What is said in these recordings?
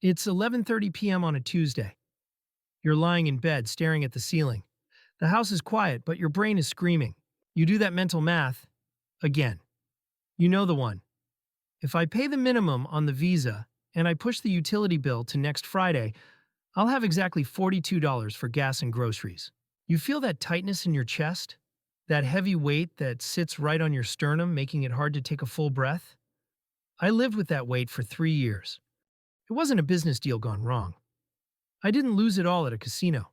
It's 11:30 p.m. on a Tuesday. You're lying in bed, staring at the ceiling. The house is quiet, but your brain is screaming. You do that mental math again. You know the one. If I pay the minimum on the Visa and I push the utility bill to next Friday, I'll have exactly $42 for gas and groceries. You feel that tightness in your chest? That heavy weight that sits right on your sternum, making it hard to take a full breath? I lived with that weight for 3 years. It wasn't a business deal gone wrong. I didn't lose it all at a casino.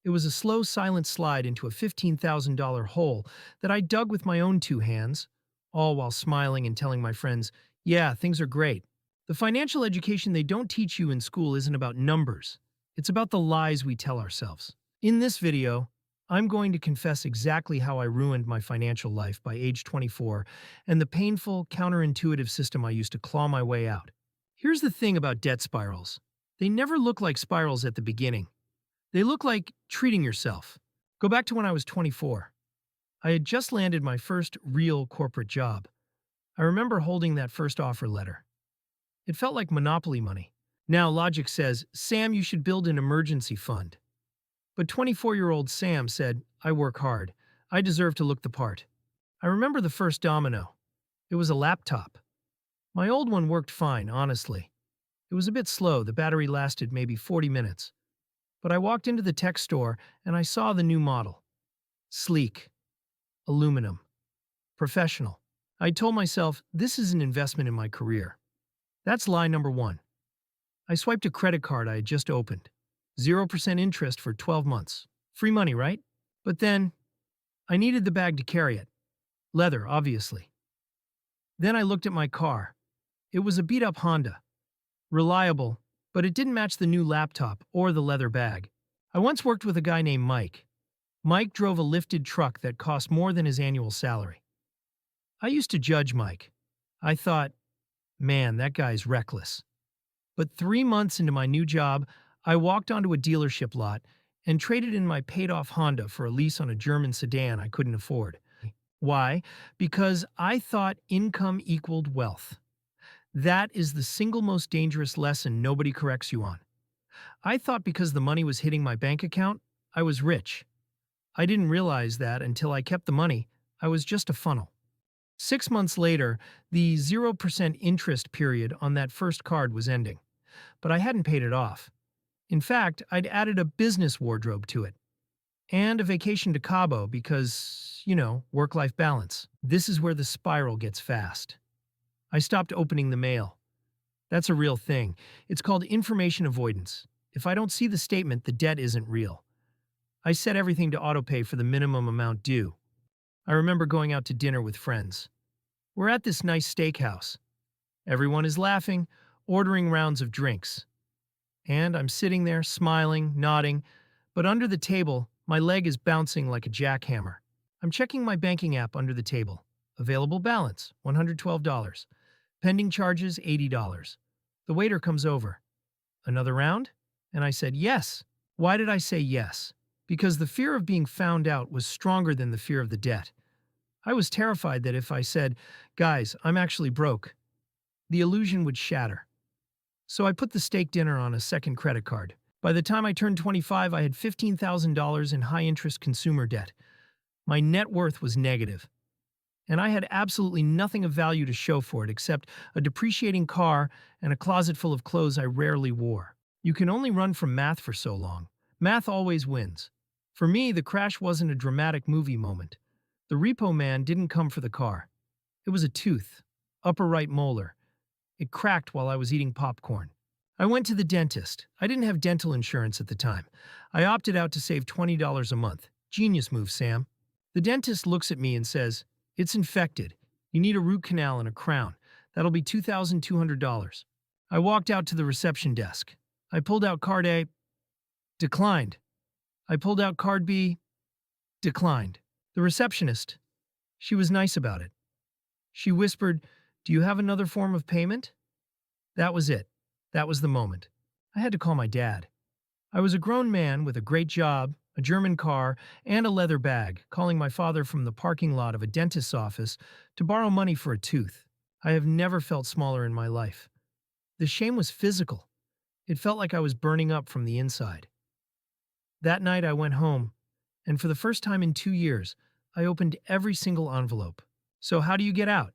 It was a slow, silent slide into a $15,000 hole that I dug with my own 2 hands, all while smiling and telling my friends, yeah, things are great. The financial education they don't teach you in school isn't about numbers. It's about the lies we tell ourselves. In this video, I'm going to confess exactly how I ruined my financial life by age 24 and the painful, counterintuitive system I used to claw my way out. Here's the thing about debt spirals. They never look like spirals at the beginning. They look like treating yourself. Go back to when I was 24. I had just landed my first real corporate job. I remember holding that first offer letter. It felt like monopoly money. Now logic says, Sam, you should build an emergency fund. But 24-year-old Sam said, I work hard. I deserve to look the part. I remember the first domino. It was a laptop. My old one worked fine, honestly. It was a bit slow, the battery lasted maybe 40 minutes. But I walked into the tech store and I saw the new model. Sleek. Aluminum. Professional. I told myself, this is an investment in my career. That's lie number 1. I swiped a credit card I had just opened. 0% interest for 12 months. Free money, right? But then, I needed the bag to carry it. Leather, obviously. Then I looked at my car. It was a beat-up Honda. Reliable, but it didn't match the new laptop or the leather bag. I once worked with a guy named Mike. Mike drove a lifted truck that cost more than his annual salary. I used to judge Mike. I thought, man, that guy's reckless. But 3 months into my new job, I walked onto a dealership lot and traded in my paid-off Honda for a lease on a German sedan I couldn't afford. Why? Because I thought income equaled wealth. That is the single most dangerous lesson nobody corrects you on. I thought because the money was hitting my bank account, I was rich. I didn't realize that until I kept the money. I was just a funnel. 6 months later, the 0% interest period on that first card was ending, but I hadn't paid it off. In fact, I'd added a business wardrobe to it. And a vacation to Cabo because, work-life balance. This is where the spiral gets fast. I stopped opening the mail. That's a real thing. It's called information avoidance. If I don't see the statement, the debt isn't real. I set everything to autopay for the minimum amount due. I remember going out to dinner with friends. We're at this nice steakhouse. Everyone is laughing, ordering rounds of drinks. And I'm sitting there, smiling, nodding, but under the table, my leg is bouncing like a jackhammer. I'm checking my banking app under the table. Available balance, $112. Pending charges, $80. The waiter comes over. Another round? And I said yes. Why did I say yes? Because the fear of being found out was stronger than the fear of the debt. I was terrified that if I said, guys, I'm actually broke, the illusion would shatter. So I put the steak dinner on a second credit card. By the time I turned 25, I had $15,000 in high-interest consumer debt. My net worth was negative. And I had absolutely nothing of value to show for it except a depreciating car and a closet full of clothes I rarely wore. You can only run from math for so long. Math always wins. For me, the crash wasn't a dramatic movie moment. The repo man didn't come for the car. It was a tooth, upper right molar. It cracked while I was eating popcorn. I went to the dentist. I didn't have dental insurance at the time. I opted out to save $20 a month. Genius move, Sam. The dentist looks at me and says, it's infected. You need a root canal and a crown. That'll be $2,200. I walked out to the reception desk. I pulled out card A. Declined. I pulled out card B. Declined. The receptionist, she was nice about it. She whispered, do you have another form of payment? That was it. That was the moment. I had to call my dad. I was a grown man with a great job, a German car, and a leather bag, calling my father from the parking lot of a dentist's office to borrow money for a tooth. I have never felt smaller in my life. The shame was physical. It felt like I was burning up from the inside. That night I went home, and for the first time in 2 years, I opened every single envelope. So how do you get out?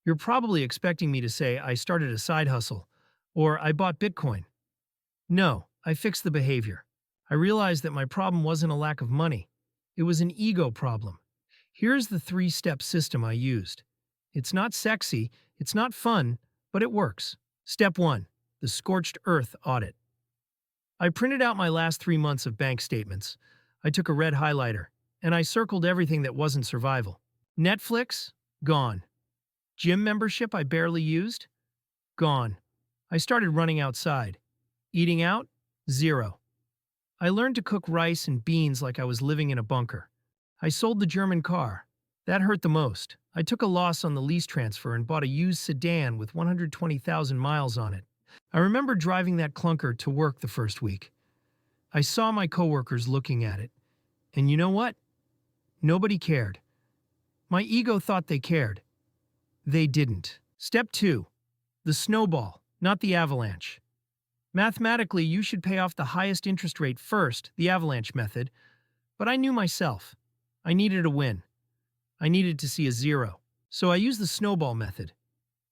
You're probably expecting me to say I started a side hustle, or I bought Bitcoin. No, I fixed the behavior. I realized that my problem wasn't a lack of money. It was an ego problem. Here's the 3-step system I used. It's not sexy, it's not fun, but it works. Step 1. The scorched earth audit. I printed out my last 3 months of bank statements. I took a red highlighter, and I circled everything that wasn't survival. Netflix? Gone. Gym membership I barely used? Gone. I started running outside. Eating out? Zero. I learned to cook rice and beans like I was living in a bunker. I sold the German car. That hurt the most. I took a loss on the lease transfer and bought a used sedan with 120,000 miles on it. I remember driving that clunker to work the first week. I saw my coworkers looking at it. And you know what? Nobody cared. My ego thought they cared. They didn't. Step 2. The snowball, not the avalanche. Mathematically, you should pay off the highest interest rate first, the avalanche method, but I knew myself. I needed a win. I needed to see a zero. So I used the snowball method.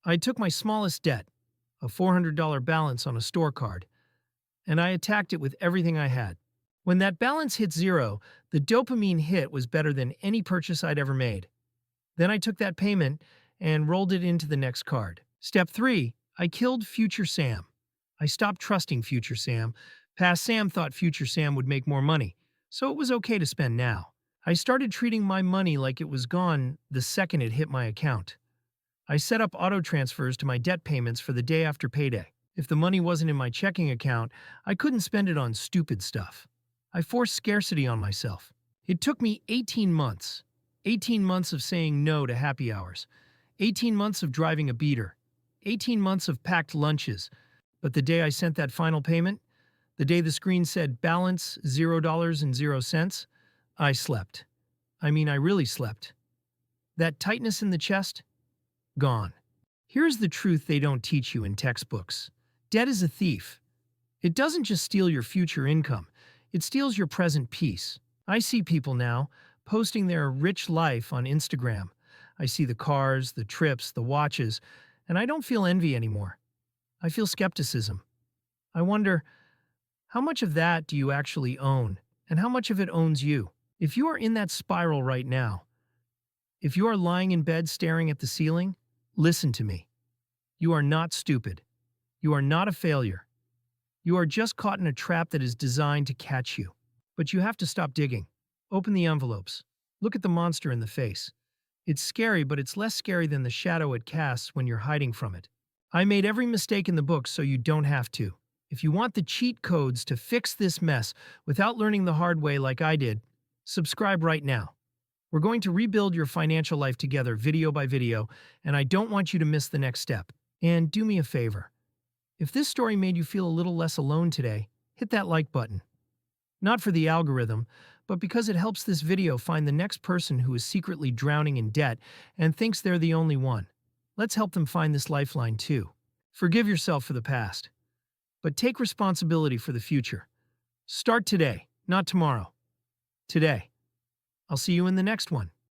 I took my smallest debt, a $400 balance on a store card, and I attacked it with everything I had. When that balance hit zero, the dopamine hit was better than any purchase I'd ever made. Then I took that payment and rolled it into the next card. Step 3. I killed Future Sam. I stopped trusting Future Sam. Past Sam thought Future Sam would make more money, so it was okay to spend now. I started treating my money like it was gone the second it hit my account. I set up auto transfers to my debt payments for the day after payday. If the money wasn't in my checking account, I couldn't spend it on stupid stuff. I forced scarcity on myself. It took me 18 months. 18 months of saying no to happy hours. 18 months of driving a beater. 18 months of packed lunches. But the day I sent that final payment, the day the screen said balance $0.00, I slept. I really slept. That tightness in the chest? Gone. Here's the truth they don't teach you in textbooks. Debt is a thief. It doesn't just steal your future income, it steals your present peace. I see people now posting their rich life on Instagram. I see the cars, the trips, the watches, and I don't feel envy anymore. I feel skepticism. I wonder, how much of that do you actually own, and how much of it owns you? If you are in that spiral right now, if you are lying in bed staring at the ceiling, listen to me. You are not stupid. You are not a failure. You are just caught in a trap that is designed to catch you. But you have to stop digging. Open the envelopes. Look at the monster in the face. It's scary, but it's less scary than the shadow it casts when you're hiding from it. I made every mistake in the book so you don't have to. If you want the cheat codes to fix this mess without learning the hard way like I did, subscribe right now. We're going to rebuild your financial life together video by video, and I don't want you to miss the next step. And do me a favor. If this story made you feel a little less alone today, hit that like button. Not for the algorithm, but because it helps this video find the next person who is secretly drowning in debt and thinks they're the only one. Let's help them find this lifeline too. Forgive yourself for the past, but take responsibility for the future. Start today, not tomorrow. Today. I'll see you in the next one.